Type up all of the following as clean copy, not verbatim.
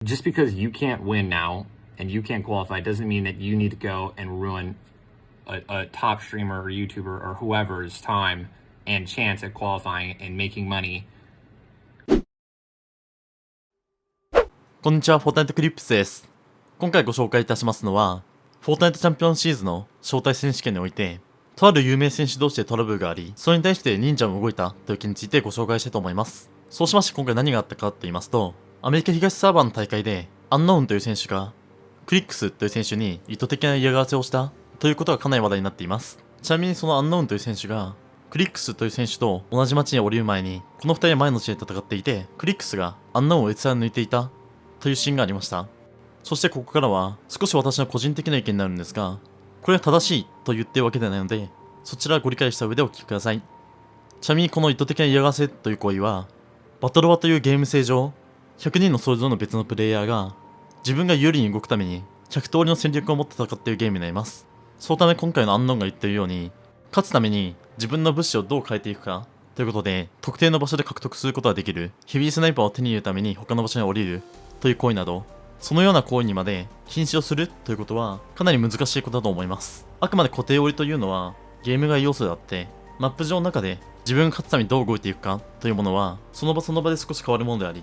Just because you can't win now and you can't qualify doesn't mean that you need to go and ruin a top streamer or YouTuber or whoever's time and chance at qualifying and making money. こんにちは、フォートナイトクリップスです。今回ご紹介いたしますのは、フォートナイトチャンピオンシーズの招待選手権において、とある有名選手同士でトラブルがあり、それに対して忍者も動いたという件についてご紹介したいと思います。そうしまして今回何があったかと言いますと、アメリカ東サーバーの大会で、Unknownという選手が、クリックスという選手に意図的な嫌がらせをしたということがかなり話題になっています。ちなみにそのUnknownという選手が、クリックスという選手と同じ街に降りる前に、この2人は前の地で戦っていて、クリックスがUnknownを越に抜いていたというシーンがありました。そしてここからは少し私の個人的な意見になるんですが、これは正しいと言っているわけではないので、そちらはご理解した上でお聞きください。ちなみにこの意図的な嫌がらせという行為は、バトロワというゲーム性上、100人のそれぞれの別のプレイヤーが自分が有利に動くために100通りの戦略を持って戦っているゲームになります。そのため今回のアンノンが言っているように、勝つために自分の物資をどう変えていくかということで、特定の場所で獲得することができるヘビースナイパーを手に入れるために他の場所に降りるという行為など、そのような行為にまで禁止をするということはかなり難しいことだと思います。あくまで固定降りというのはゲーム外要素であって、マップ上の中で自分が勝つためにどう動いていくかというものはその場その場で少し変わるものであり、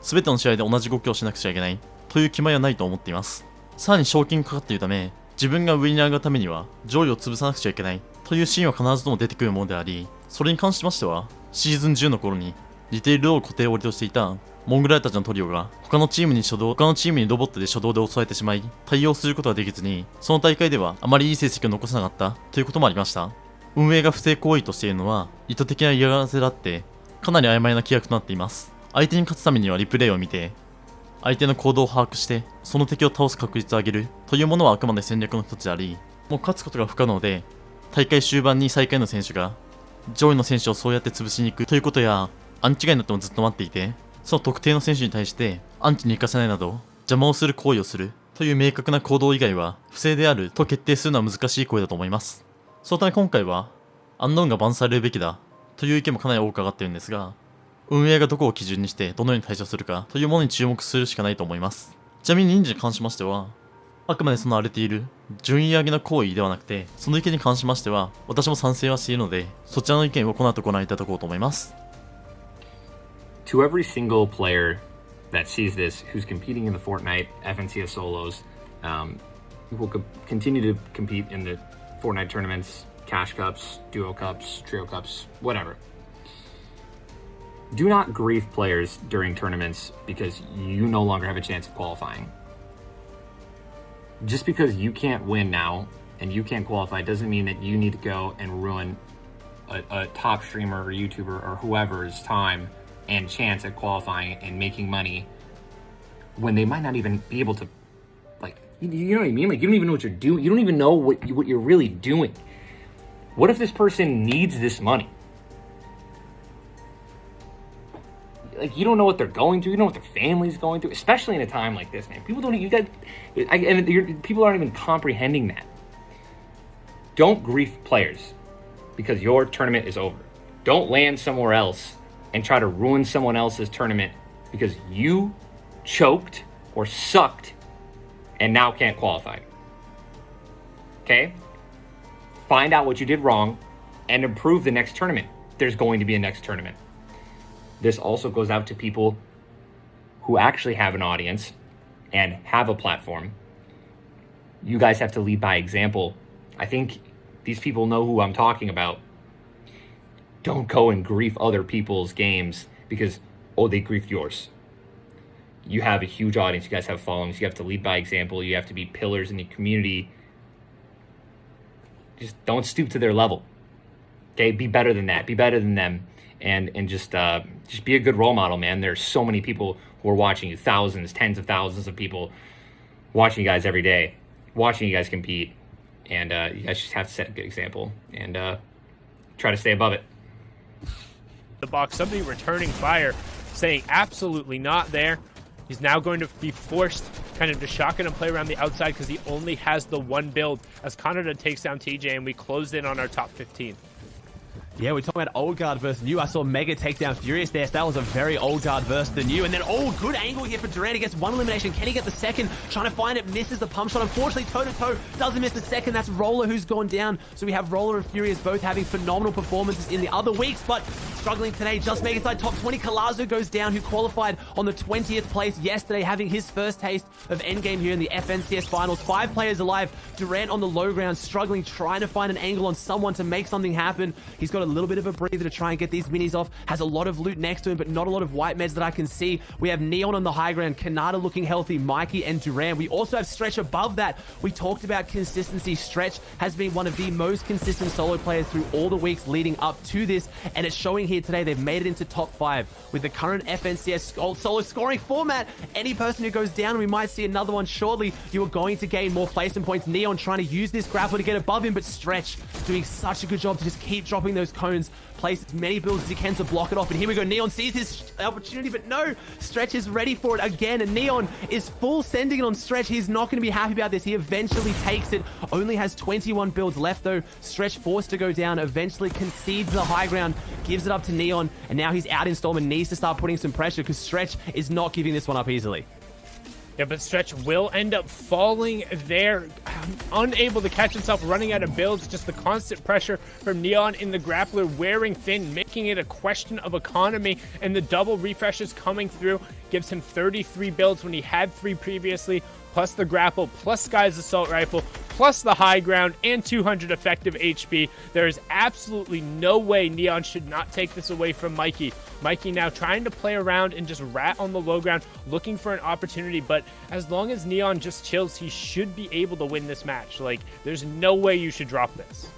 全ての試合で同じ動きをしなくちゃいけないという決まりはないと思っています。さらに賞金がかかっているため、自分が上に上がるためには上位を潰さなくちゃいけないというシーンは必ずとも出てくるものであり、それに関しましてはシーズン10の頃にリテールを固定降りとしていたモングライたちのトリオが他のチームにロボットで初動で襲われてしまい対応することができずに、その大会ではあまりいい成績を残せなかったということもありました。運営が不正行為としているのは意図的な嫌がらせであって、かなり曖昧な規約となっています。相手に勝つためにはリプレイを見て、相手の行動を把握してその敵を倒す確率を上げるというものはあくまで戦略の一つであり、もう勝つことが不可能で、大会終盤に最下位の選手が上位の選手をそうやって潰しに行くということや、アンチ外になってもずっと待っていて、その特定の選手に対してアンチに行かせないなど邪魔をする行為をするという明確な行動以外は不正であると決定するのは難しい行為だと思います。そのため今回はアンノーンがバンされるべきだという意見もかなり多く上がっているんですが、運営がどこを基準にしてどのように対処するかというものに注目するしかないと思います。ちなみに忍者に関しましては、あくまでその荒れている順位上げの行為ではなくて、その意見に関しましては私も賛成はしているので、そちらの意見をこの後ご覧いただこうと思います。To every single player that sees this who's competing in the Fortnite FNCS solos, will continue to compete in the Fortnite tournaments, Cash Cups, Duo Cups, Trio Cups, whatever. Do not grief players during tournaments because you no longer have a chance of qualifying. Just because you can't win now and you can't qualify doesn't mean that you need to go and ruin a top streamer or YouTuber or whoever's time and chance at qualifying and making money when they might not even be able to, like, you know what I mean? Like, you don't even know what you're doing. You don't even know what you're really doing. What if this person needs this money? Like, you don't know what they're going through. You don't know what their family's going through, especially in a time like this, man. People people aren't even comprehending that. Don't grief players because your tournament is over. Don't land somewhere else and try to ruin someone else's tournament because you choked or sucked and now can't qualify. Okay? Find out what you did wrong and improve the next tournament. There's going to be a next tournament. This also goes out to people who actually have an audience and have a platform. You guys have to lead by example. I think these people know who I'm talking about. Don't go and grief other people's games because, they griefed yours. You have a huge audience. You guys have followings. You have to lead by example. You have to be pillars in the community. Just don't stoop to their level. Okay? Be better than that. Be better than them. And just be a good role model, man. There's so many people who are watching you. Thousands, tens of thousands of people watching you guys every day. Watching you guys compete. And you guys just have to set a good example. And try to stay above it. The box, somebody returning fire, saying absolutely not there. He's now going to be forced kind of to shotgun and play around the outside because he only has the one build as Canada takes down TJ and we closed in on our top 15. Yeah, we're talking about old guard versus new. I saw Mega take down Furious there. So that was a very old guard versus the new. And then, good angle here for Durant. He gets one elimination. Can he get the second? Trying to find it. Misses the pump shot. Unfortunately, toe-to-toe doesn't miss the second. That's Roller who's gone down. So we have Roller and Furious both having phenomenal performances in the other weeks, but struggling today. Just make it inside top 20. Kalazo goes down, who qualified on the 20th place yesterday, having his first taste of endgame here in the FNCS finals. 5 players alive. Durant on the low ground, struggling, trying to find an angle on someone to make something happen. He's got a little bit of a breather to try and get these minis off. Has a lot of loot next to him, but not a lot of white meds that I can see. We have Neon on the high ground, Kanata looking healthy, Mikey and Durant. We also have Stretch above that. We talked about consistency. Stretch has been one of the most consistent solo players through all the weeks leading up to this, and it's showing here today. They've made it into top 5 with the current FNCS solo scoring format. Any person who goes down, and we might see another one shortly, you are going to gain more placement points. Neon trying to use this grapple to get above him, but Stretch doing such a good job to just keep dropping those cones, place as many builds as he can to block it off. And here we go. Neon sees his opportunity, but no, Stretch is ready for it again, and Neon is full sending it on Stretch. He's not going to be happy about this. He eventually takes it. Only has 21 builds left though. Stretch forced to go down, eventually concedes the high ground, gives it up to Neon, and now he's out in Storm and needs to start putting some pressure because Stretch is not giving this one up easily. Yeah, but Stretch will end up falling there, unable to catch himself, running out of builds. Just the constant pressure from Neon in the grappler, wearing thin, making it a question of economy. And the double refreshes coming through gives him 33 builds when he had 3 previously, plus the grapple, plus Sky's assault rifle, plus the high ground, and 200 effective HP. There is absolutely no way Neon should not take this away from Mikey. Mikey now trying to play around and just rat on the low ground, looking for an opportunity, but as long as Neon just chills, he should be able to win this match. Like, there's no way you should drop this.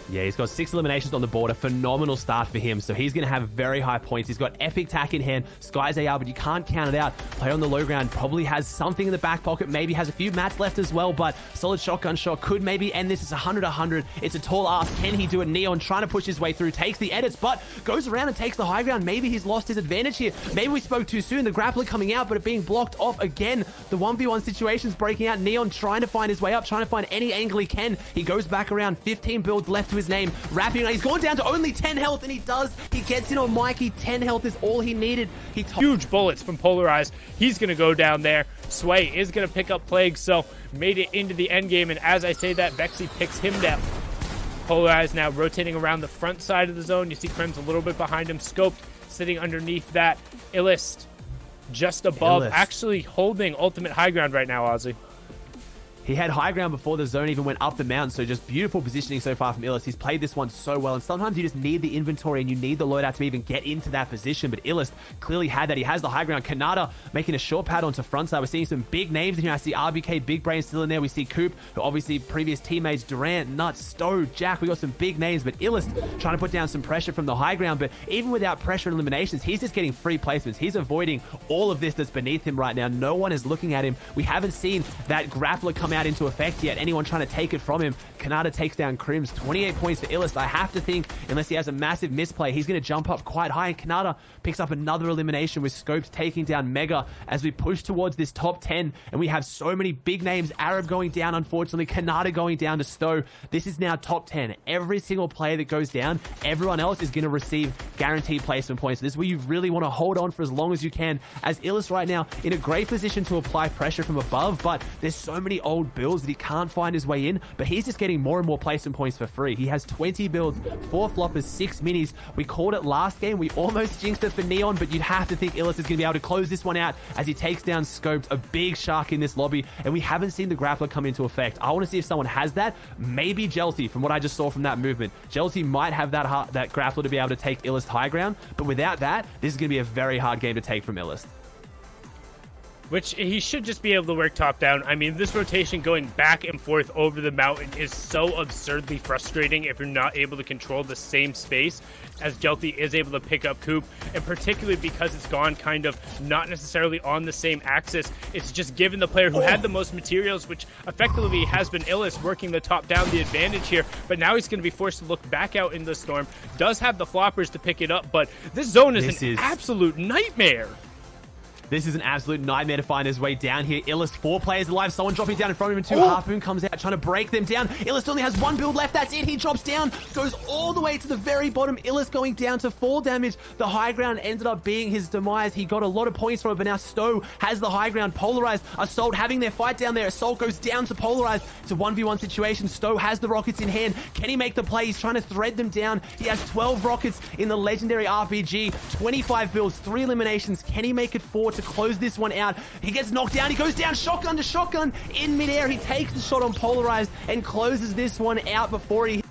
Yeah, he's got 6 eliminations on the board. A phenomenal start for him. So he's going to have very high points. He's got epic tack in hand, Sky's AR, but you can't count it out. Play on the low ground, probably has something in the back pocket, maybe has a few mats left as well, but solid shotgun shot could maybe end this. It's 100-100. It's a tall ask. Can he do it? Neon trying to push his way through, takes the edits, but goes around and takes the high ground. Maybe he's lost his advantage here. Maybe we spoke too soon. The grappler coming out, but it being blocked off again. The 1v1 situation's breaking out. Neon trying to find his way up, trying to find any angle he can. He goes back around, 15 builds left to his name. Wrapping, he's gone down to only 10 health, and he does. He gets in on Mikey. 10 health is all he needed. Huge bullets from Polarized. He's going to go down there. Sway is going to pick up Plague, so made it into the end game, and as I say that, Vexy picks him down. Polarized now rotating around the front side of the zone. You see Crims a little bit behind him. Scoped sitting underneath that. Illist just above, actually holding ultimate high ground right now, Ozzy. He had high ground before the zone even went up the mountain, so just beautiful positioning so far from Illist. He's played this one so well, and sometimes you just need the inventory and you need the loadout to even get into that position, but Illist clearly had that. He has the high ground. Kanata making a short pad onto frontside. We're seeing some big names in here. I see RBK, Big Brain still in there. We see Coop, who obviously previous teammates, Durant, Nuts, Stowe, Jack. We got some big names, but Illist trying to put down some pressure from the high ground, but even without pressure and eliminations, he's just getting free placements. He's avoiding all of this that's beneath him right now. No one is looking at him. We haven't seen that grappler come out into effect yet. Anyone trying to take it from him. Kanata takes down Crims. 28 points for Illist. I have to think, unless he has a massive misplay, he's going to jump up quite high, and Kanata picks up another elimination with Scopes taking down Mega as we push towards this top 10, and we have so many big names. Arab going down, unfortunately. Kanata going down to Stowe. This is now top 10. Every single player that goes down, everyone else is going to receive guaranteed placement points. This is where you really want to hold on for as long as you can, as Illist right now in a great position to apply pressure from above, but there's so many old builds that he can't find his way in, but he's just getting more and more placement points for free. He has 20 builds, 4 floppers, 6 minis. We called it last game. We almost jinxed it for Neon, but you'd have to think Illist is going to be able to close this one out as he takes down Scoped, a big shark in this lobby, and we haven't seen the grappler come into effect. I want to see if someone has that. Maybe Jelty, from what I just saw from that movement. Jelty might have that grappler to be able to take Illist high ground, but without that, this is going to be a very hard game to take from Illist. Which he should just be able to work top down. I mean, this rotation going back and forth over the mountain is so absurdly frustrating if you're not able to control the same space as Jelty is able to pick up Coop, and particularly because it's gone kind of not necessarily on the same axis. It's just given the player who had the most materials, which effectively has been Illist, working the top down the advantage here, but now he's going to be forced to look back out in the storm. Does have the floppers to pick it up, but this zone is an absolute nightmare. This is an absolute nightmare to find his way down here. Illust, 4 players alive. Someone dropping down in front of him, too. Harpoon comes out trying to break them down. Illust only has 1 build left. That's it. He drops down, goes all the way to the very bottom. Illust going down to 4 damage. The high ground ended up being his demise. He got a lot of points from it, but now Stowe has the high ground. Polarized, Assault having their fight down there. Assault goes down to Polarized. It's a 1v1 situation. Stowe has the rockets in hand. Can he make the play? He's trying to thread them down. He has 12 rockets in the legendary RPG. 25 builds, 3 eliminations. Can he make it 4 to close this one out? He gets knocked down. He goes down shotgun to shotgun in midair. He takes the shot on Polarized and closes this one out before he